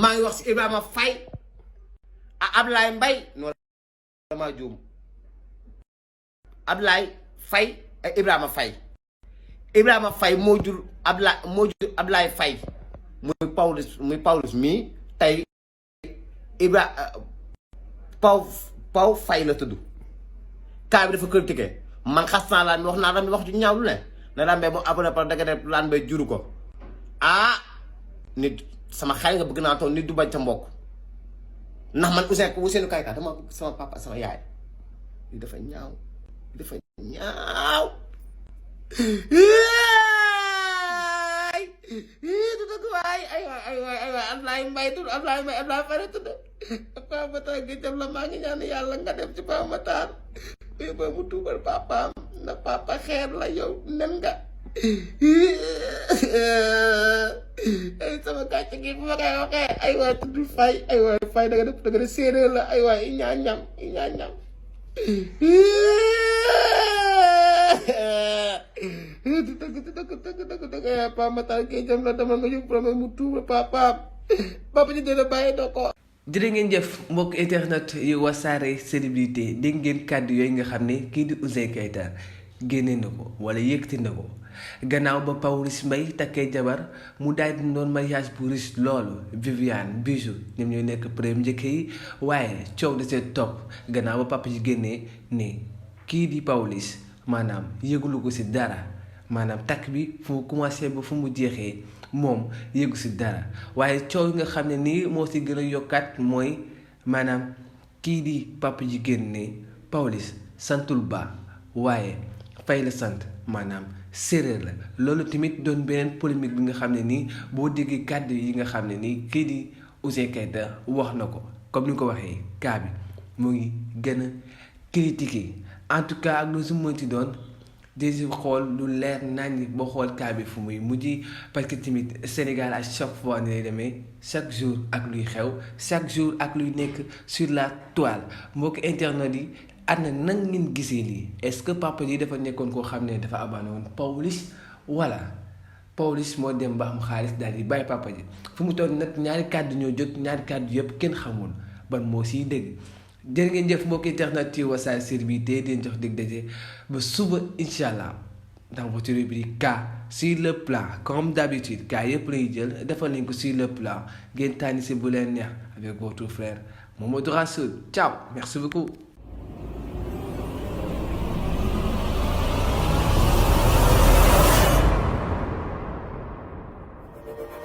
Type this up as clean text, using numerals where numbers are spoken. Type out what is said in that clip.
maa ngi wax si Ibrahima Faye Ablaye Mbaye noonu dama juum Ablaye Faye ak Ibrahima Faye moo jur Ablaye Faye muy Pawlish mii tey Paw Faye la tudd kaa bi dafa critiqué man xas naa laan wax naa Rambe wax ju ñaaw lu ne na Rambe moom abonné par danga def laan bay juru ko nit sama xel nga bëgg naa toog nit du bañ sa mbokk ndax man Ousseynou Kayta dama bëgg sama papa sama yaay li dafa ñaaw du dëgg waay ay waay Ablaye Mbaye tudd Ablaye Faye tudd Papa Matar gi jëm la maa ngi ñaan yàlla nga dem ci Papa Matar ba mu tuubal papaam ndax papa xeer la yow nen nga ay sama gàcce gi bu ma koy waxee ay waay tudd Faye ay waay Faye da nga def séeréer la ay waay i ñaañam du dëgg Papa Matar gi jëm la dama nga yóbbu problème mu tuubal papaam papa ji dina bàyyi doo ko. jërë ngeen jëf mbokk internet yu Wassare Célébrité dégg ngeen kàddu yooyu nga xam ne kii di Ouzin Keita génne na ko wala yëkkati na ko gannaaw ba Pawlish Mbaye takkee jabar mu daal di doon mariage bu riche loolu Viviane Bijou ñoom ñooy nekk premier njëkk yi waaye coow da see topp gannaaw ba papa ji génnee ne kii di Pawlish maanaam yëgulu ko si dara maanaam takk bi fu mu commencé ba fu mu jeexee moom yëgu si dara waaye coow nga xam ne nii moo si gën a yokkaat mooy maanaam kii di papa ji génne Pawlish santul Ba waaye Faye la sant maanaam séeréer la loolu tamit doon beneen polémique bi nga xam ne nii boo déggee kàddu yi nga xam ne nii kii di Ouzin Keita wax na ko comme ni nga ko waxee cas bi mu ngi gën a critiqué en tout cas ak lu si mënti doon desi xool lu leer nañ ba xool cas bi fu muy mujj parce que tamit Sénégal à chaque fois ni lay demee chaque jour ak luy xew chaque jour ak luy nekk sur la toile mbokk internet yi ana nan ngeen gisee lii est-ce que papa ji dafa nekkoon koo xam ne dafa abandonné woon Pawlish wala Pawlish moo dem ba am xaalis daal di bàyyi papa ji fu mu toll nag ñaari kàddu ñoo jot ñaari kàddu yëpp kenn xamul ban moo siy dégg jërë ngeen jëf mbokk internet yi Wassare Célébrité di leen jox dégg daje ba suba incha allah dans votre rubrique cas sur le plan comme d'habitude cas yëpp lañuy jël defal nañ ko sur le plan ngeen tànn si bu leen neex avec votre frère Mamadou Rassoul ciao merci beaucoup.